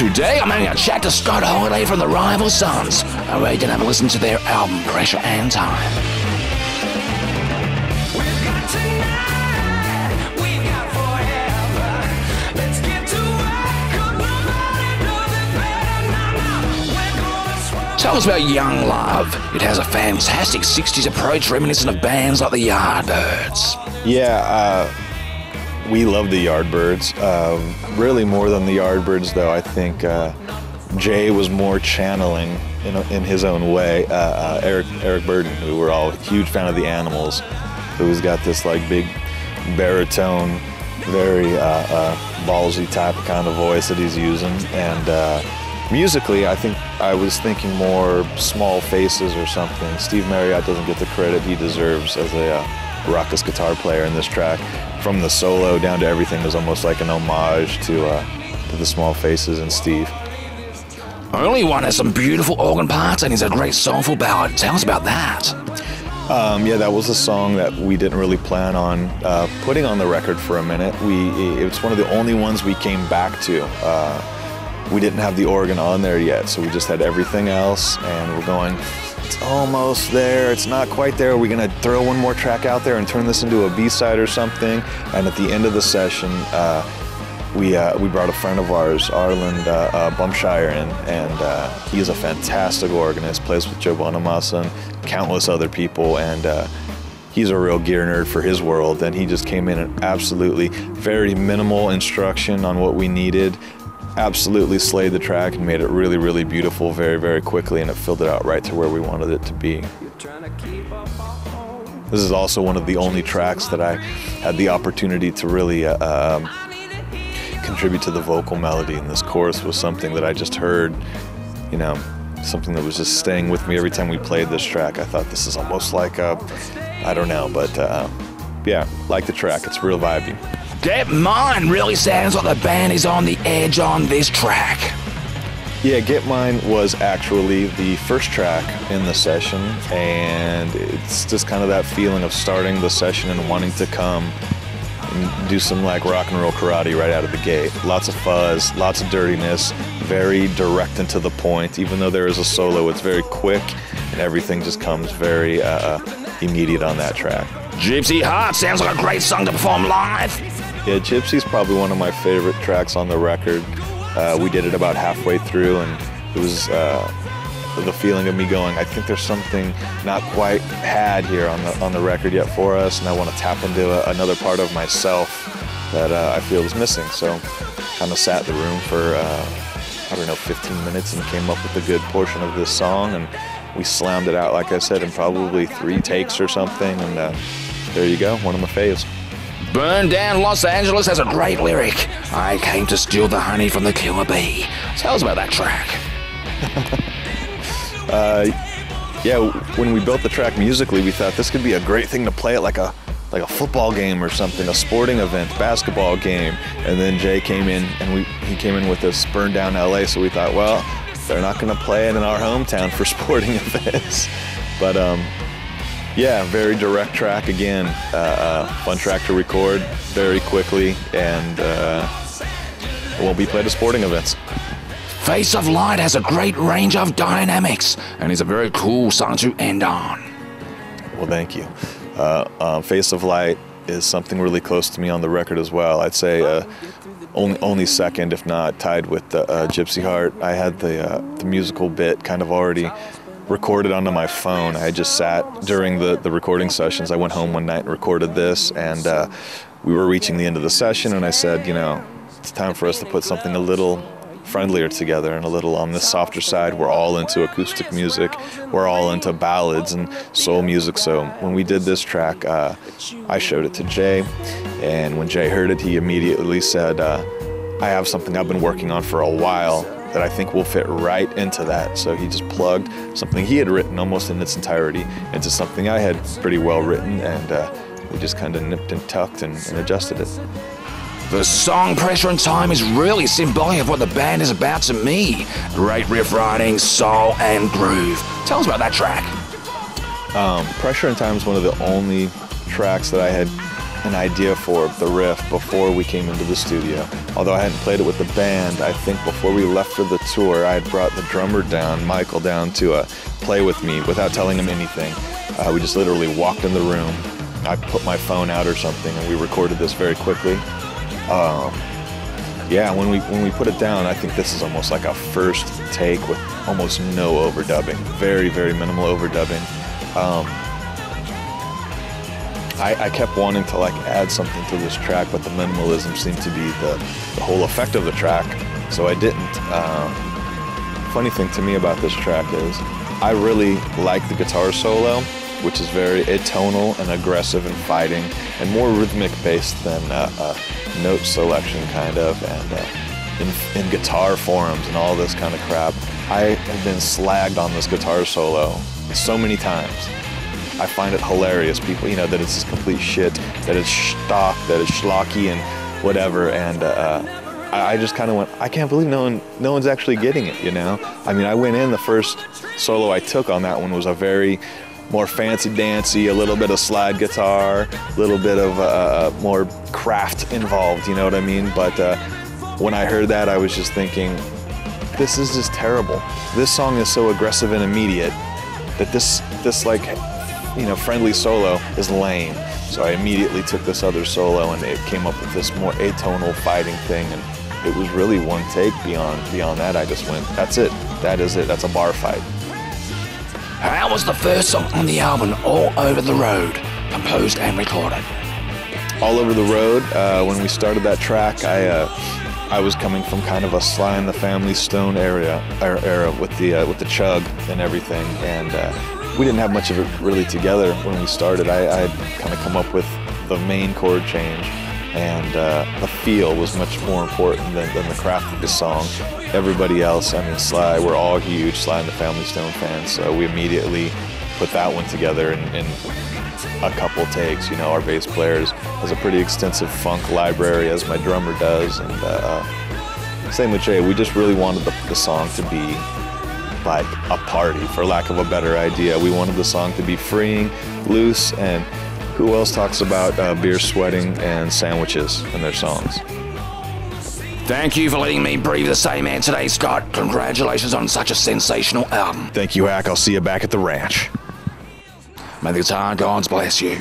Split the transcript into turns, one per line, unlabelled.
Today I'm having a chat to Scott Holiday from the Rival Sons, and we're gonna have a listen to their album Pressure and Time.
We've got tonight, we've got forever. Let's get to work, 'cause nobody knows it better. Now, we're gonna swallow.
Tell us about Young Love. It has a fantastic 60s approach reminiscent of bands like the Yardbirds.
Yeah, we love the Yardbirds. Really more than the Yardbirds, though. I think Jay was more channeling in his own way. Eric Burden, who we're all a huge fan of the Animals, who's got this like big baritone, very ballsy type of kind of voice that he's using. And musically, I think I was thinking more Small Faces or something. Steve Marriott doesn't get the credit he deserves as a raucous guitar player in this track. From the solo down to everything was almost like an homage to the Small Faces and Steve.
Only One has some beautiful organ parts and is a great soulful ballad. Tell us about that.
Yeah, that was a song that we didn't really plan on putting on the record for a minute. It's one of the only ones we came back to. We didn't have the organ on there yet, so we just had everything else, and we're going, it's almost there, it's not quite there. We're gonna throw one more track out there and turn this into a B-side or something. And at the end of the session, we brought a friend of ours, Arland Bumpshire, in, and he is a fantastic organist, plays with Joe Bonamassa and countless other people, and he's a real gear nerd for his world, and he just came in and absolutely very minimal instruction on what we needed. Absolutely slayed the track and made it really, really beautiful very, very quickly, and it filled it out right to where we wanted it to be. This is also one of the only tracks that I had the opportunity to really contribute to the vocal melody, and this chorus was something that I just heard, you know, something that was just staying with me every time we played this track. I thought this is almost like I don't know, but yeah, like the track, it's real vibey.
Get Mine really sounds like the band is on the edge on this track.
Yeah, Get Mine was actually the first track in the session, and it's just kind of that feeling of starting the session and wanting to come and do some like rock and roll karate right out of the gate. Lots of fuzz, lots of dirtiness, very direct and to the point. Even though there is a solo, it's very quick, and everything just comes very immediate on that track.
Gypsy Heart sounds like a great song to perform live.
Yeah, Gypsy's probably one of my favorite tracks on the record. We did it about halfway through, and it was the feeling of me going, I think there's something not quite had here on the record yet for us, and I want to tap into another part of myself that I feel is missing. So kind of sat in the room for, I don't know, 15 minutes and came up with a good portion of this song, and we slammed it out, like I said, in probably 3 takes or something, and there you go, one of my faves.
Burn Down Los Angeles has a great lyric. I came to steal the honey from the killer bee. Tell us about that track.
Yeah, when we built the track musically, we thought this could be a great thing to play at like a football game or something, a sporting event, basketball game. And then Jay came in, and he came in with this Burn Down LA, so we thought, well, they're not going to play it in our hometown for sporting events. But yeah, very direct track again. Fun track to record very quickly, and it won't be played at sporting events.
Face of Light has a great range of dynamics and is a very cool song to end on.
Well, thank you. Face of Light is something really close to me on the record as well. I'd say only second, if not tied with Gypsy Heart. I had the musical bit kind of already recorded onto my phone. I just sat during the recording sessions. I went home one night and recorded this, and we were reaching the end of the session, and I said, you know, it's time for us to put something a little friendlier together and a little on the softer side. We're all into acoustic music. We're all into ballads and soul music. So when we did this track, I showed it to Jay, and when Jay heard it, he immediately said, I have something I've been working on for a while that I think will fit right into that. So he just plugged something he had written almost in its entirety into something I had pretty well written, and we just kind of nipped and tucked and adjusted it.
The song Pressure and Time is really symbolic of what the band is about to me. Great riff writing, soul and groove. Tell us about that track.
Pressure and Time is one of the only tracks that I had an idea for the riff before we came into the studio. Although I hadn't played it with the band, I think before we left for the tour, I had brought the drummer down, Michael, down to play with me without telling him anything. We just literally walked in the room. I put my phone out or something, and we recorded this very quickly. Yeah, when we put it down, I think this is almost like a first take with almost no overdubbing. Very, very minimal overdubbing. I kept wanting to like add something to this track, but the minimalism seemed to be the whole effect of the track, so I didn't. Funny thing to me about this track is I really like the guitar solo, which is very atonal and aggressive and fighting, and more rhythmic based than note selection kind of, and in guitar forums and all this kind of crap. I have been slagged on this guitar solo so many times. I find it hilarious, people, you know, that it's just complete shit, that it's stock, that it's schlocky and whatever, and I just kind of went, I can't believe no one's actually getting it, you know? I mean, I went in, the first solo I took on that one was a very more fancy-dancy, a little bit of slide guitar, a little bit of more craft involved, you know what I mean? But when I heard that, I was just thinking, this is just terrible. This song is so aggressive and immediate that this like, you know, friendly solo is lame. So I immediately took this other solo and it came up with this more atonal fighting thing, and it was really one take. Beyond that, I just went, that's it, that is it, that's a bar fight.
How was the first song on the album, All Over the Road, composed and recorded?
All Over the Road, when we started that track, I was coming from kind of a Sly and the Family Stone era with the chug and everything, and we didn't have much of it really together when we started. I had kind of come up with the main chord change, and the feel was much more important than the craft of the song. Everybody else, I mean, Sly, we're all huge Sly and the Family Stone fans, so we immediately put that one together in a couple takes. You know, our bass player has a pretty extensive funk library, as my drummer does, and same with Jay. We just really wanted the song to be like a party, for lack of a better idea. We wanted the song to be freeing, loose, and who else talks about beer sweating and sandwiches in their songs?
Thank you for letting me breathe the same air today, Scott. Congratulations on such a sensational album.
Thank you, Hack. I'll see you back at the ranch.
May the guitar gods bless you.